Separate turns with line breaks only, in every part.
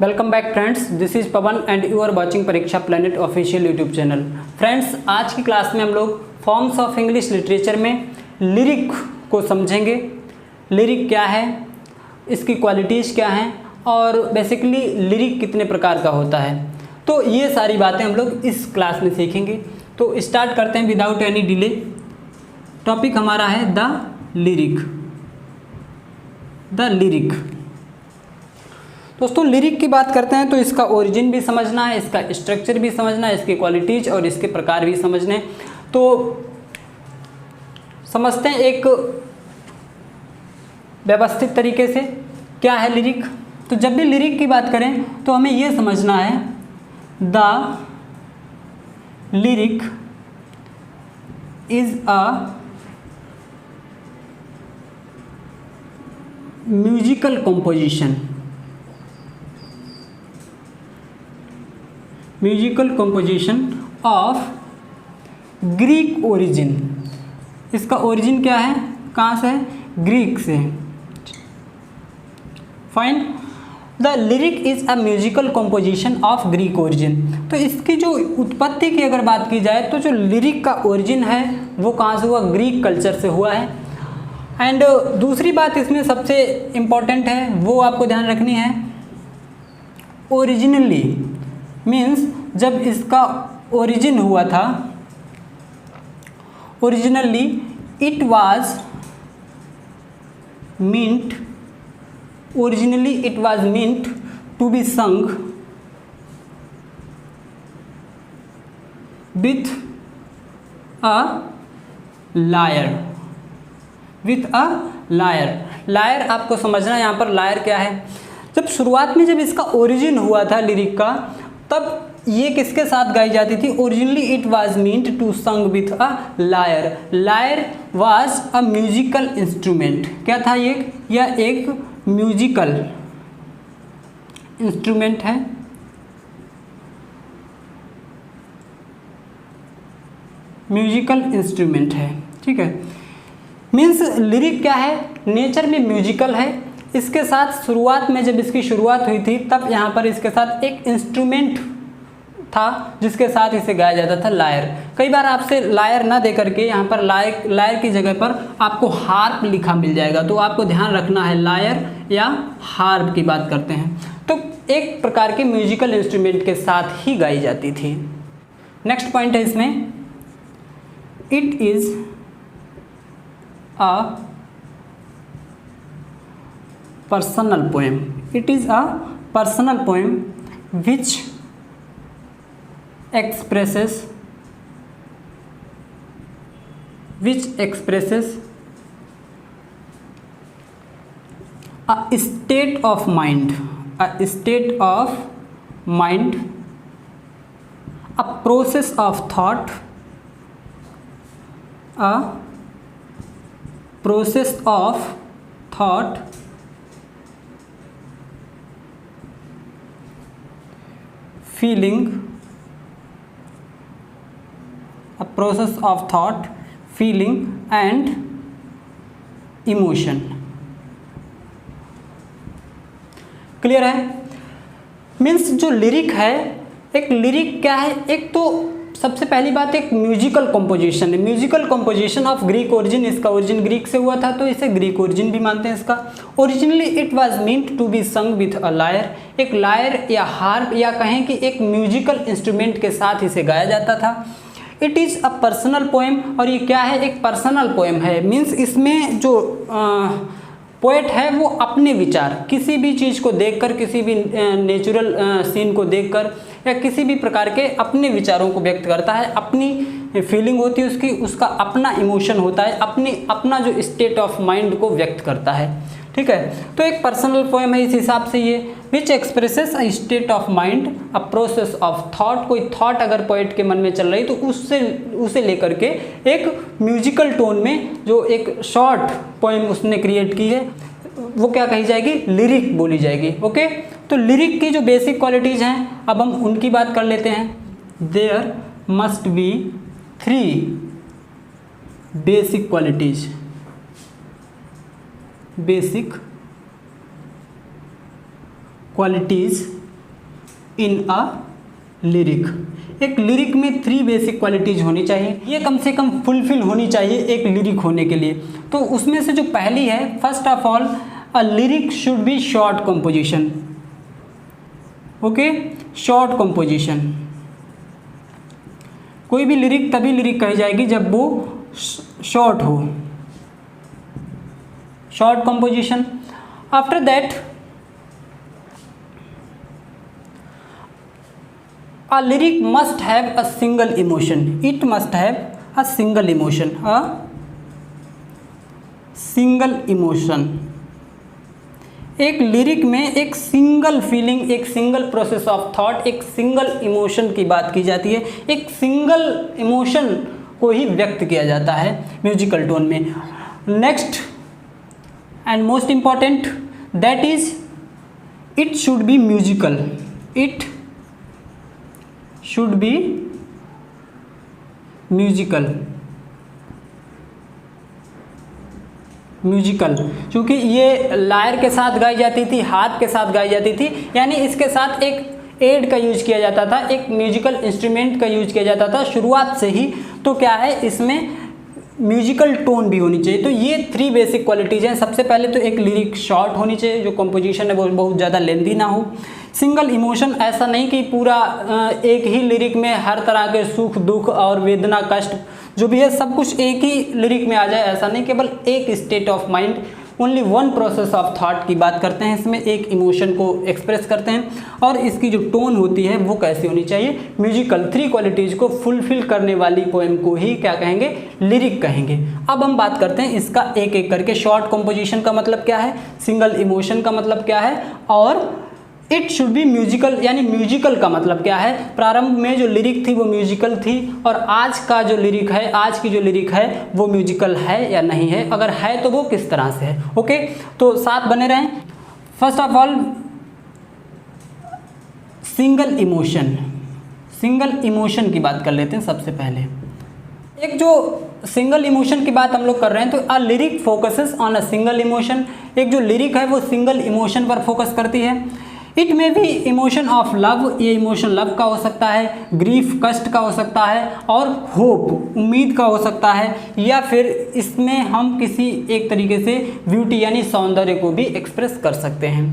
Welcome back friends, this is Pawan and you are watching Pariksha planet official YouTube channel. Friends, आज की class में हम लोग फॉर्म्स ऑफ इंग्लिश लिटरेचर में lyric को समझेंगे। लिरिक क्या है, इसकी क्वालिटीज़ क्या हैं और बेसिकली लिरिक कितने प्रकार का होता है, तो ये सारी बातें हम लोग इस क्लास में सीखेंगे। तो स्टार्ट करते हैं विदाउट एनी डिले। टॉपिक हमारा है द लिरिक। द लिरिक दोस्तों, लिरिक की बात करते हैं तो इसका ओरिजिन भी समझना है, इसका स्ट्रक्चर भी समझना है, इसकी क्वालिटीज और इसके प्रकार भी समझने। तो समझते हैं एक व्यवस्थित तरीके से क्या है लिरिक। तो जब भी लिरिक की बात करें तो हमें यह समझना है the lyric is a musical composition. Musical composition of Greek origin. इसका ओरिजिन क्या है, कहाँ से है, ग्रीक से। Fine. The lyric is a musical composition of Greek origin. तो इसकी जो उत्पत्ति की अगर बात की जाए तो जो लिरिक का ओरिजिन है वो कहाँ से हुआ, ग्रीक कल्चर से हुआ है। एंड दूसरी बात इसमें सबसे इम्पॉर्टेंट है वो आपको ध्यान रखनी है, ओरिजिनली मीन्स जब इसका ओरिजिन हुआ था, originally it was meant, originally it was meant to be sung with a lyre. With a lyre. Lyre आपको समझना है यहाँ पर लायर क्या है। जब शुरुआत में जब इसका ओरिजिन हुआ था लिरिक का, तब ये किसके साथ गाई जाती थी, originally it was meant to sung with a lyre. Lyre was a musical instrument. क्या था ये, यह एक म्यूजिकल इंस्ट्रूमेंट है। म्यूजिकल इंस्ट्रूमेंट है, ठीक है। मीन्स लिरिक क्या है, नेचर में म्यूजिकल है। इसके साथ शुरुआत में जब इसकी शुरुआत हुई थी तब यहाँ पर इसके साथ एक इंस्ट्रूमेंट था जिसके साथ इसे गाया जाता था, लायर। कई बार आपसे लायर ना दे करके यहाँ पर लायर की जगह पर आपको हार्प लिखा मिल जाएगा, तो आपको ध्यान रखना है लायर या हार्प की बात करते हैं। तो एक प्रकार के म्यूजिकल इंस्ट्रूमेंट के साथ ही गाई जाती थी। नेक्स्ट पॉइंट है इसमें, it is a personal poem. It is a personal poem which expresses a state of mind, a state of mind, a process of thought, a process of thought, feeling, a process of thought, feeling and emotion। Clear है। Means जो lyric है, एक lyric क्या है, एक तो सबसे पहली बात एक म्यूजिकल कंपोजिशन है। Musical composition of Greek origin. इसका ओरिजिन ग्रीक से हुआ था तो इसे ग्रीक ओरिजिन भी मानते हैं इसका। Originally it was meant to be sung with a lyre. एक लायर या हार्प या कहें कि एक म्यूजिकल इंस्ट्रूमेंट के साथ इसे गाया जाता था। It is a personal poem. और ये क्या है, एक पर्सनल पोएम है। मीन्स इसमें जो पोएट है वो अपने विचार, किसी भी चीज़ को देखकर, किसी भी नेचुरल सीन को देखकर या किसी भी प्रकार के अपने विचारों को व्यक्त करता है। अपनी फीलिंग होती है उसकी, उसका अपना इमोशन होता है, अपना जो स्टेट ऑफ माइंड को व्यक्त करता है, ठीक है। तो एक पर्सनल पोएम है इस हिसाब से ये, which expresses a state of mind, a process of thought. कोई थॉट अगर पोएट के मन में चल रही तो उसे लेकर के एक म्यूजिकल टोन में जो एक शॉर्ट पोएम उसने क्रिएट की है वो क्या कही जाएगी, लिरिक बोली जाएगी। ओके, तो लिरिक की जो बेसिक क्वालिटीज़ हैं अब हम उनकी बात कर लेते हैं। There must be 3 basic qualities. Basic qualities in a lyric. एक लिरिक में 3 बेसिक क्वालिटीज होनी चाहिए, ये कम से कम फुलफिल होनी चाहिए एक लिरिक होने के लिए। तो उसमें से जो पहली है, first of all a lyric should be short composition. Okay, short composition. कोई भी लिरिक तभी लिरिक कही जाएगी जब वो शॉर्ट हो, short composition. After that a lyric must have a single emotion. It must have a single emotion. A single emotion. एक lyric में एक सिंगल फीलिंग, एक सिंगल प्रोसेस ऑफ थॉट, एक सिंगल इमोशन की बात की जाती है। एक सिंगल इमोशन को ही व्यक्त किया जाता है म्यूजिकल टोन में। Next and most important, that is it should be musical. It should be musical. Musical क्योंकि ये लायर के साथ गाई जाती थी, हाथ के साथ गाई जाती थी, यानी इसके साथ एक एड का यूज किया जाता था, एक म्यूजिकल इंस्ट्रूमेंट का यूज किया जाता था शुरुआत से ही। तो क्या है, इसमें म्यूजिकल टोन भी होनी चाहिए। तो ये 3 बेसिक क्वालिटीज़ हैं। सबसे पहले तो एक लिरिक शॉर्ट होनी चाहिए, जो कंपोजिशन है वो बहुत ज़्यादा लेंदी ना हो। सिंगल इमोशन, ऐसा नहीं कि पूरा एक ही लिरिक में हर तरह के सुख दुख और वेदना कष्ट जो भी है सब कुछ एक ही लिरिक में आ जाए, ऐसा नहीं। केवल एक state of mind, only one process of thought की बात करते हैं इसमें, एक इमोशन को एक्सप्रेस करते हैं। और इसकी जो टोन होती है वो कैसी होनी चाहिए, म्यूजिकल। 3 क्वालिटीज़ को फुलफिल करने वाली पोएम को ही क्या कहेंगे, लिरिक कहेंगे। अब हम बात करते हैं इसका एक एक करके। शॉर्ट कंपोजिशन का मतलब क्या है, सिंगल इमोशन का मतलब क्या है, और इट शुड बी म्यूजिकल, यानी म्यूजिकल का मतलब क्या है। प्रारंभ में जो लिरिक थी वो म्यूजिकल थी, और आज का जो लिरिक है, आज की जो लिरिक है वो म्यूजिकल है या नहीं है, अगर है तो वो किस तरह से है। ओके, तो साथ बने रहें। First of all single emotion, single emotion की बात कर लेते हैं सबसे पहले। एक जो सिंगल इमोशन की बात हम लोग कर रहे हैं, तो a lyric focuses on a single emotion. एक जो लिरिक है वो सिंगल इमोशन पर फोकस करती है। इट में भी इमोशन ऑफ लव, ये इमोशन लव का हो सकता है, ग्रीफ कष्ट का हो सकता है, और होप उम्मीद का हो सकता है, या फिर इसमें हम किसी एक तरीके से ब्यूटी यानी सौंदर्य को भी एक्सप्रेस कर सकते हैं।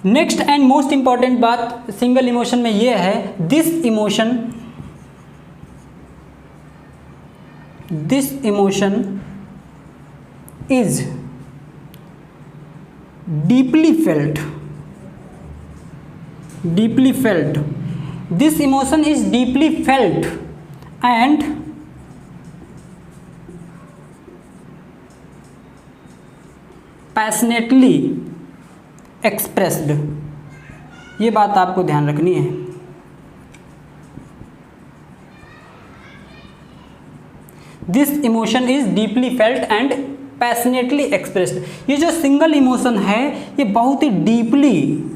नेक्स्ट एंड मोस्ट इम्पॉर्टेंट बात सिंगल इमोशन में ये है, this emotion is deeply felt. Deeply felt. This emotion is deeply felt and passionately expressed. ये बात आपको ध्यान रखनी है। This emotion is deeply felt and passionately expressed. ये जो सिंगल इमोशन है ये बहुत ही deeply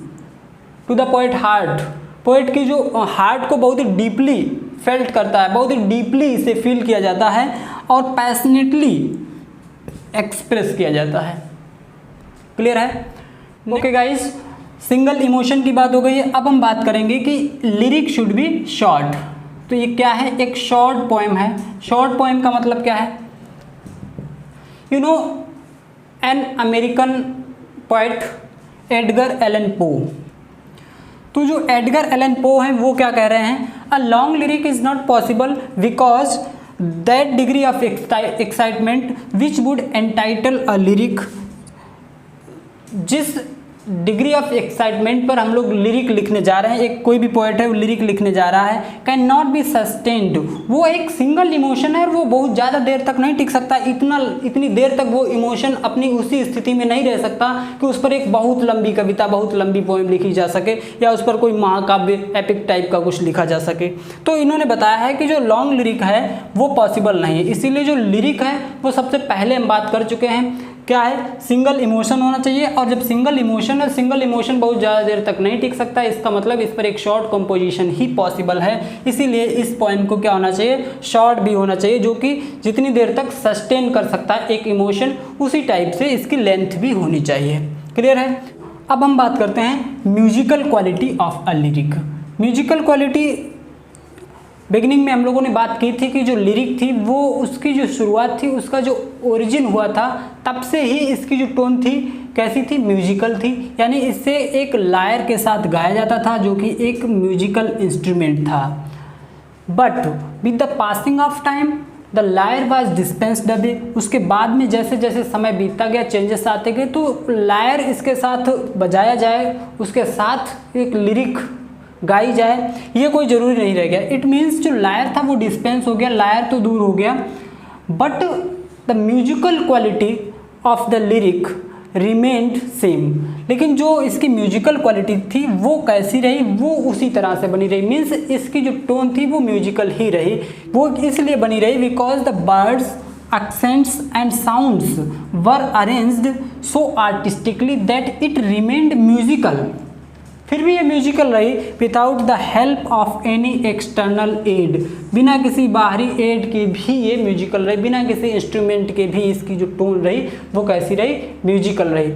to the poet heart, poet की जो हार्ट को बहुत ही डीपली फेल्ट करता है, बहुत ही डीपली इसे फील किया जाता है और पैशनेटली एक्सप्रेस किया जाता है। क्लियर है? ओके गाइस, सिंगल इमोशन की बात हो गई है। अब हम बात करेंगे कि लिरिक शुड बी शॉर्ट। तो ये क्या है, एक शॉर्ट पोएम है। शॉर्ट पोएम का मतलब क्या है, you know an American poet Edgar Allan Poe. तो जो एडगर एलन पो हैं वो क्या कह रहे हैं, a long lyric is not possible because that degree of excitement which would entitle a lyric. जिस डिग्री ऑफ एक्साइटमेंट पर हम लोग लिरिक लिखने जा रहे हैं, एक कोई भी पोएट है वो लिरिक लिखने जा रहा है, कैन नॉट बी सस्टेन्ड। वो एक सिंगल इमोशन है और वो बहुत ज़्यादा देर तक नहीं टिक सकता। इतनी देर तक वो इमोशन अपनी उसी स्थिति में नहीं रह सकता कि उस पर एक बहुत लंबी कविता, बहुत लंबी पोएम लिखी जा सके, या उस पर कोई महाकाव्य एपिक टाइप का कुछ लिखा जा सके। तो इन्होंने बताया है कि जो लॉन्ग लिरिक है वो पॉसिबल नहीं है। इसीलिए जो लिरिक है वो सबसे पहले हम बात कर चुके हैं, क्या है, सिंगल इमोशन होना चाहिए। और जब सिंगल इमोशन है, सिंगल इमोशन बहुत ज़्यादा देर तक नहीं टिक सकता, इसका मतलब इस पर एक शॉर्ट कंपोजिशन ही पॉसिबल है। इसीलिए इस पोएम को क्या होना चाहिए, शॉर्ट भी होना चाहिए, जो कि जितनी देर तक सस्टेन कर सकता है एक इमोशन, उसी टाइप से इसकी लेंथ भी होनी चाहिए। क्लियर है? अब हम बात करते हैं musical quality of a lyric. Musical quality beginning में हम लोगों ने बात की थी कि जो लिरिक थी वो उसकी जो शुरुआत थी, उसका जो ओरिजिन हुआ था, तब से ही इसकी जो टोन थी कैसी थी, म्यूजिकल थी। यानी इससे एक लायर के साथ गाया जाता था जो कि एक म्यूजिकल इंस्ट्रूमेंट था। But with the passing of time the lyre was dispensed away. उसके बाद में जैसे जैसे समय बीतता गया, चेंजेस आते गए, तो लायर इसके साथ बजाया जाए, उसके साथ एक लिरिक गाई जाए, ये कोई ज़रूरी नहीं रह गया। इट मीन्स जो लायर था वो डिस्पेंस हो गया, लायर तो दूर हो गया, but the musical quality of the lyric remained same. लेकिन जो इसकी म्यूजिकल क्वालिटी थी वो कैसी रही, वो उसी तरह से बनी रही। मीन्स इसकी जो टोन थी वो म्यूजिकल ही रही। वो इसलिए बनी रही because the words, accents and sounds were arranged so artistically that it remained musical। फिर भी ये म्यूजिकल रही without the help of any external aid. बिना किसी बाहरी एड के भी ये म्यूजिकल रही, बिना किसी इंस्ट्रूमेंट के भी इसकी जो टोन रही वो कैसी रही, म्यूजिकल रही।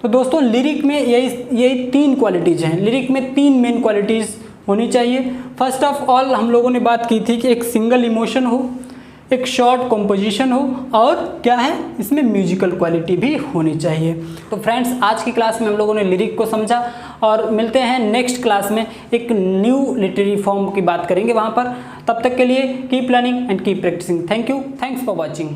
तो दोस्तों लिरिक में यही तीन क्वालिटीज़ हैं। लिरिक में तीन मेन क्वालिटीज़ होनी चाहिए। फर्स्ट ऑफ ऑल हम लोगों ने बात की थी कि एक सिंगल इमोशन हो, एक शॉर्ट कंपोजिशन हो, और क्या है इसमें म्यूजिकल क्वालिटी भी होनी चाहिए। तो फ्रेंड्स आज की क्लास में हम लोगों ने लिरिक को समझा, और मिलते हैं नेक्स्ट क्लास में एक न्यू लिटरेरी फॉर्म की बात करेंगे वहाँ पर। तब तक के लिए keep learning and keep practising. Thank you, thanks for watching.